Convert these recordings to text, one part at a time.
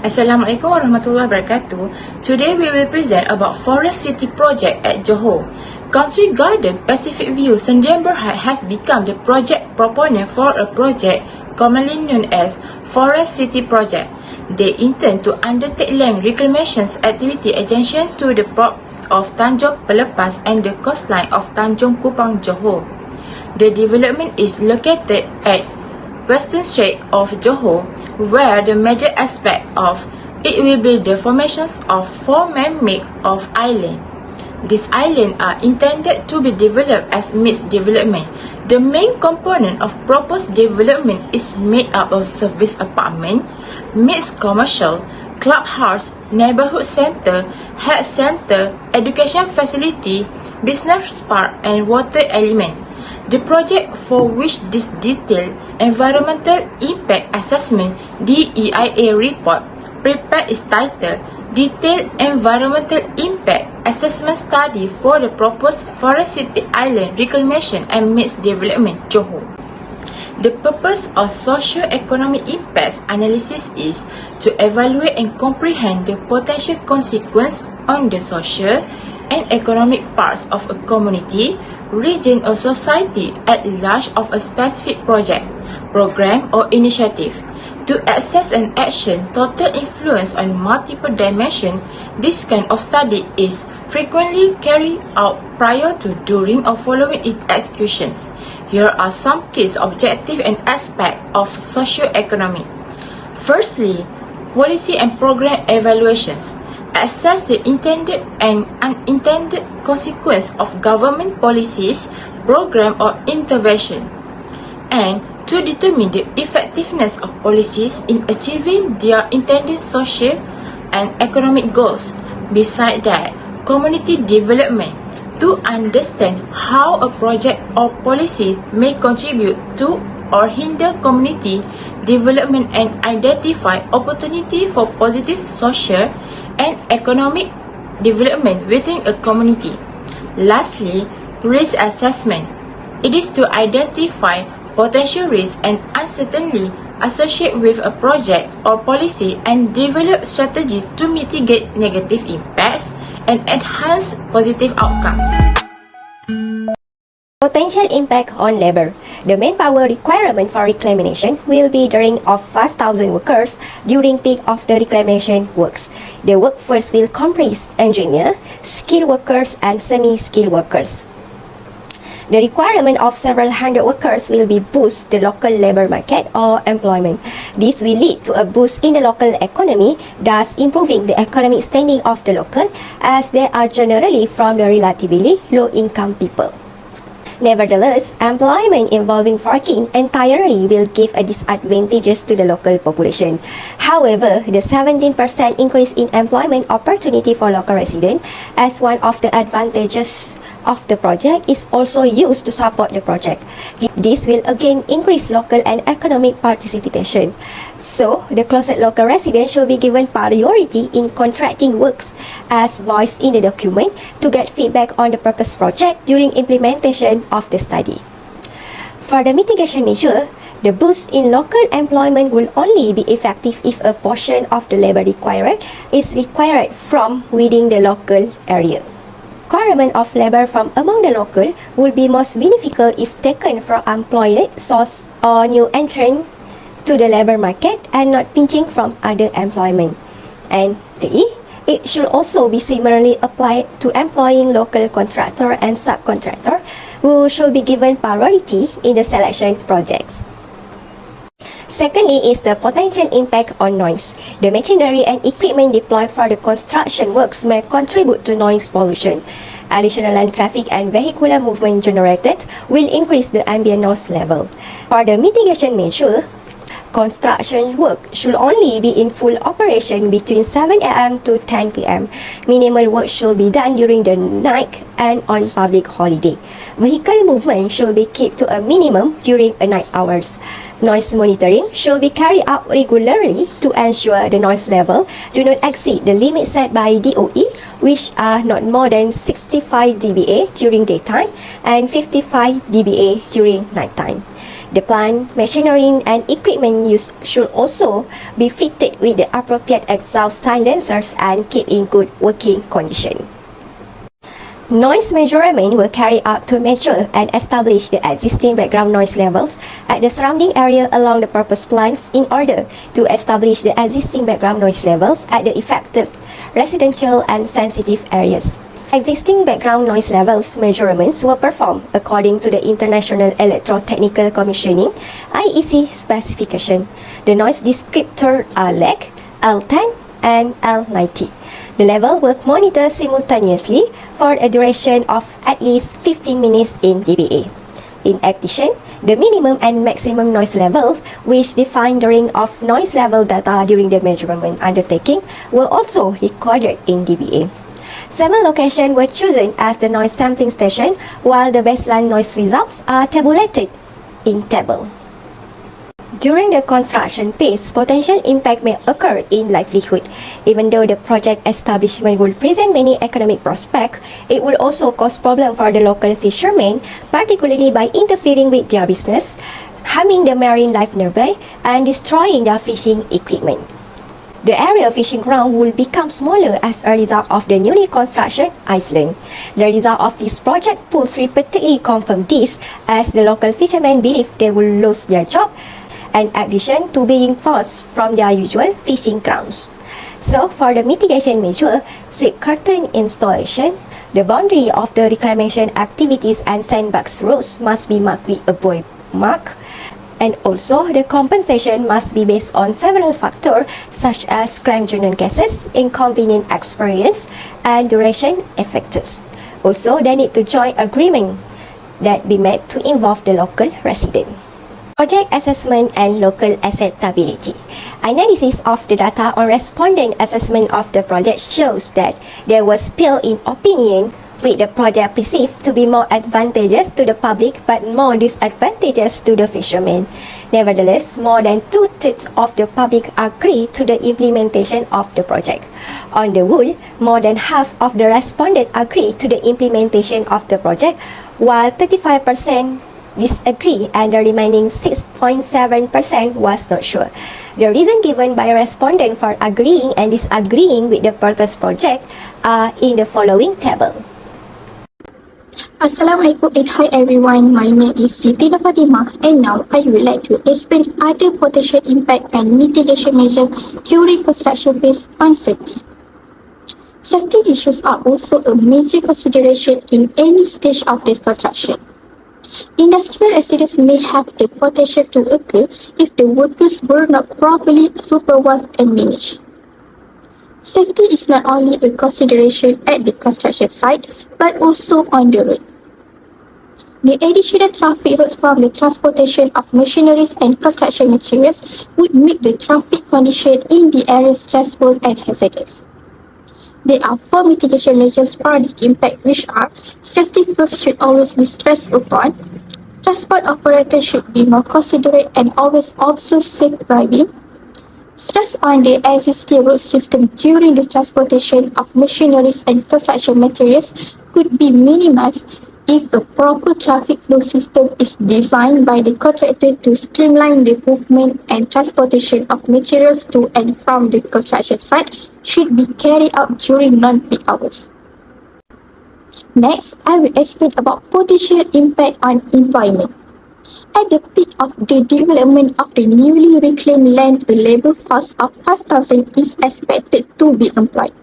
Assalamualaikum warahmatullahi wabarakatuh. Today we will present about Forest City project at Johor. Country Garden Pacific View Sendian Berhad has become the project proponent for a project commonly known as Forest City project. They intend to undertake land reclamation activity adjacent to the port of Tanjung Pelepas and the coastline of Tanjung Kupang, Johor. The development is located at Western Strait of Johor, where the major aspect of it will be the formations of 4 man-made of islands. These islands are intended to be developed as mixed development. The main component of proposed development is made up of service apartment, mixed commercial, clubhouse, neighborhood center, health center, education facility, business park and water element. The project for which this detailed environmental impact assessment (DEIA) report prepared is titled Detailed Environmental Impact Assessment Study for the proposed Forest City Island Reclamation and Mixed Development, Johor. The purpose of socio-economic impacts analysis is to evaluate and comprehend the potential consequence on the social and economic parts of a community, region or society at large of a specific project, program or initiative. To assess an action total influence on multiple dimensions, this kind of study is frequently carried out prior to, during or following its executions. Here are some key objectives and aspects of socio-economic. Firstly, policy and program evaluations. Assess the intended and unintended consequence of government policies, program or intervention, and to determine the effectiveness of policies in achieving their intended social and economic goals. Besides that, community development, to understand how a project or policy may contribute to or hinder community development and identify opportunity for positive social and economic development within a community. Lastly, risk assessment. It is to identify potential risks and uncertainty associated with a project or policy and develop strategy to mitigate negative impacts and enhance positive outcomes. Potential impact on labor. The manpower requirement for reclamation will be the range of 5,000 workers during peak of the reclamation works. The workforce will comprise engineer, skilled workers and semi-skilled workers. The requirement of several hundred workers will be boost the local labor market or employment. This will lead to a boost in the local economy, thus improving the economic standing of the local, as they are generally from the relatively low-income people. Nevertheless, employment involving working entirely will give a disadvantage to the local population. However, the 17% increase in employment opportunity for local residents as one of the advantages of the project is also used to support the project. This will again increase local and economic participation. So, the closet local residents should be given priority in contracting works as voiced in the document to get feedback on the proposed project during implementation of the study. For the mitigation measure, the boost in local employment will only be effective if a portion of the labor required is required from within the local area. Requirement of labor from among the local will be most beneficial if taken from employed source or new entrant to the labor market and not pinching from other employment. And 3. It should also be similarly applied to employing local contractor and subcontractor who should be given priority in the selection projects. Secondly is the potential impact on noise. The machinery and equipment deployed for the construction works may contribute to noise pollution. Additional land traffic and vehicular movement generated will increase the ambient noise level. For the mitigation measure, construction work should only be in full operation between 7 a.m. to 10 p.m. Minimal work should be done during the night and on public holiday. Vehicle movement should be kept to a minimum during night hours. Noise monitoring should be carried out regularly to ensure the noise level do not exceed the limit set by DOE, which are not more than 65 dBA during daytime and 55 dBA during nighttime. The plant, machinery and equipment used should also be fitted with the appropriate exhaust silencers and keep in good working condition. Noise measurement were carried out to measure and establish the existing background noise levels at the surrounding area along the proposed plants in order to establish the existing background noise levels at the affected residential and sensitive areas. Existing background noise levels measurements were performed according to the International Electrotechnical Commissioning (IEC) specification. The noise descriptor are LEC, L10 and L90. The level were monitored simultaneously for a duration of at least 15 minutes in dBA. In addition, the minimum and maximum noise levels, which defined the range of noise level data during the measurement undertaking, were also recorded in dBA. 7 locations were chosen as the noise sampling station, while the baseline noise results are tabulated in table. During the construction phase, potential impact may occur in livelihood. Even though the project establishment will present many economic prospects, it will also cause problems for the local fishermen, particularly by interfering with their business, harming the marine life nearby, and destroying their fishing equipment. The area of fishing ground will become smaller as a result of the newly constructed island. The result of this project polls repeatedly confirm this, as the local fishermen believe they will lose their job, in addition to being forced from their usual fishing grounds. So, for the mitigation measure, sweep curtain installation, the boundary of the reclamation activities and sandbox roads must be marked with a void mark, and also the compensation must be based on several factors such as claim journal cases, inconvenient experience, and duration effects. Also, they need to join agreement that be made to involve the local resident. Project assessment and local acceptability. Analysis of the data on respondent assessment of the project shows that there was split in opinion, with the project perceived to be more advantageous to the public but more disadvantageous to the fishermen. Nevertheless, more than 2/3 of the public agree to the implementation of the project. On the whole, more than half of the respondents agree to the implementation of the project, while 35% disagree and the remaining 6.7% was not sure. The reason given by respondent for agreeing and disagreeing with the proposed project are in the following table. Assalamualaikum and hi everyone, my name is Siti Fatimah and now I would like to explain other potential impact and mitigation measures during construction phase on safety. Safety issues are also a major consideration in any stage of this construction. Industrial accidents may have the potential to occur if the workers were not properly supervised and managed. Safety is not only a consideration at the construction site, but also on the road. The additional traffic routes from the transportation of machineries and construction materials would make the traffic condition in the area stressful and hazardous. There are 4 mitigation measures for the impact, which are: safety first should always be stressed upon, transport operators should be more considerate and always observe safe driving, stress on the existing road system during the transportation of machineries and construction materials could be minimized if a proper traffic flow system is designed by the contractor to streamline the movement and transportation of materials to and from the construction site should be carried out during non-peak hours. Next, I will explain about potential impact on employment. At the peak of the development of the newly reclaimed land, a labour force of 5,000 is expected to be employed.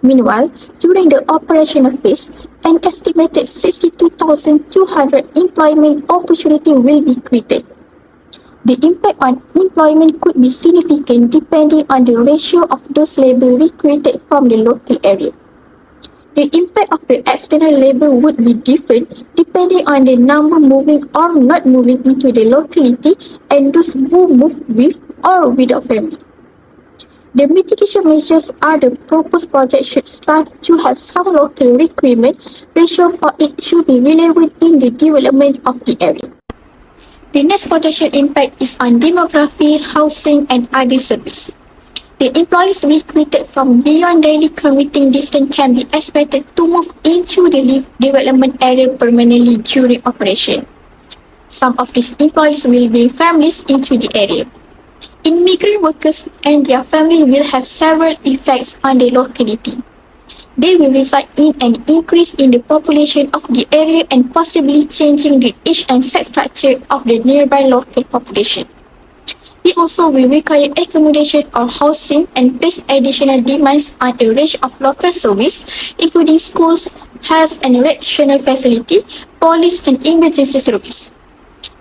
Meanwhile, during the operational phase, an estimated 62,200 employment opportunities will be created. The impact on employment could be significant depending on the ratio of those labour recruited from the local area. The impact of the external labour would be different depending on the number moving or not moving into the locality and those who move with or without family. The mitigation measures are the proposed project should strive to have some local requirement ratio for it to be relevant in the development of the area. The next potential impact is on demography, housing and other services. The employees recruited from beyond daily commuting distance can be expected to move into the development area permanently during operation. Some of these employees will bring families into the area. Immigrant workers and their family will have several effects on the locality. They will result in an increase in the population of the area and possibly changing the age and sex structure of the nearby local population. They also will require accommodation or housing and place additional demands on a range of local service, including schools, health and recreational facility, police and emergency service.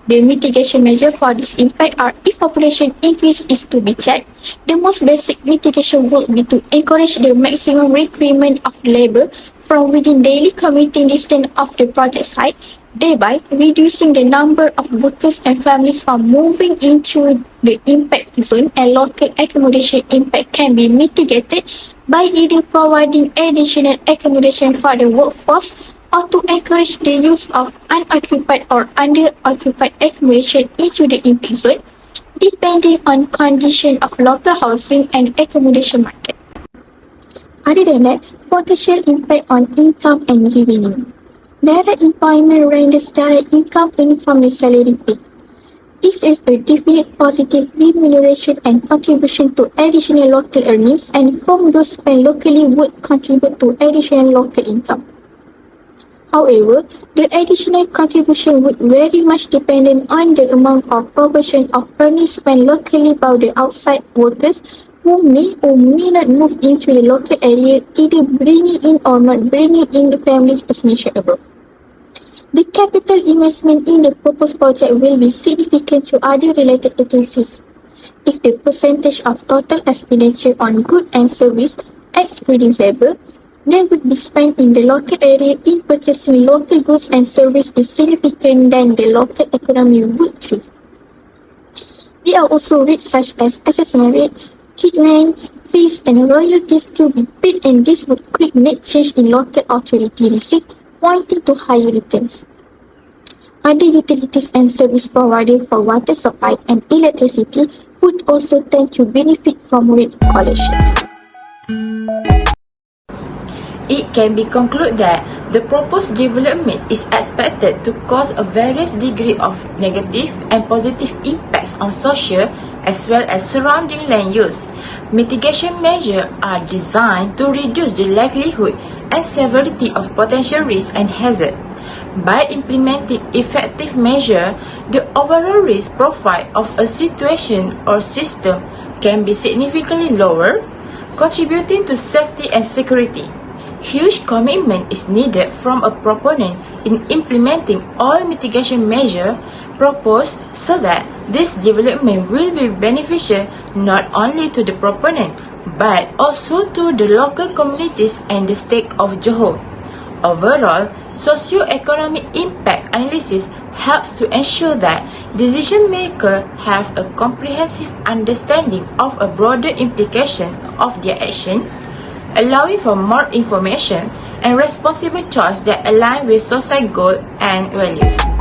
The mitigation measure for this impact are if population increase is to be checked, the most basic mitigation would be to encourage the maximum recruitment of labour from within daily commuting distance of the project site, thereby reducing the number of workers and families from moving into the impact zone, and local accommodation impact can be mitigated by either providing additional accommodation for the workforce or to encourage the use of unoccupied or underoccupied accommodation into the impact zone, depending on condition of local housing and accommodation market. Other than that, potential impact on income and revenue. Direct employment renders direct income earned from the salary paid. This is a definite positive remuneration and contribution to additional local earnings, and from those spent locally would contribute to additional local income. However, the additional contribution would very much depend on the amount or proportion of earnings spent locally by the outside workers who may or may not move into the local area, either bringing in or not bringing in the families as mentioned above. The capital investment in the proposed project will be significant to other related agencies. If the percentage of total expenditure on goods and service, excluding labour, that would be spent in the local area in purchasing local goods and service is significant, then the local economy would thrive. There are also rates such as assessment rate, kit rent, fees and royalties to be paid, and this would create net change in local authority receipt, pointing to higher returns. Other utilities and service provided for water supply and electricity would also tend to benefit from rate collections. It can be concluded that the proposed development is expected to cause a various degree of negative and positive impacts on social as well as surrounding land use. Mitigation measures are designed to reduce the likelihood and severity of potential risks and hazard. By implementing effective measures, the overall risk profile of a situation or system can be significantly lower, contributing to safety and security. Huge commitment is needed from a proponent in implementing all mitigation measures proposed so that this development will be beneficial not only to the proponent but also to the local communities and the state of Johor. Overall, socio-economic impact analysis helps to ensure that decision makers have a comprehensive understanding of a broader implication of their action, allowing for more information and responsible choice that align with society goals and values.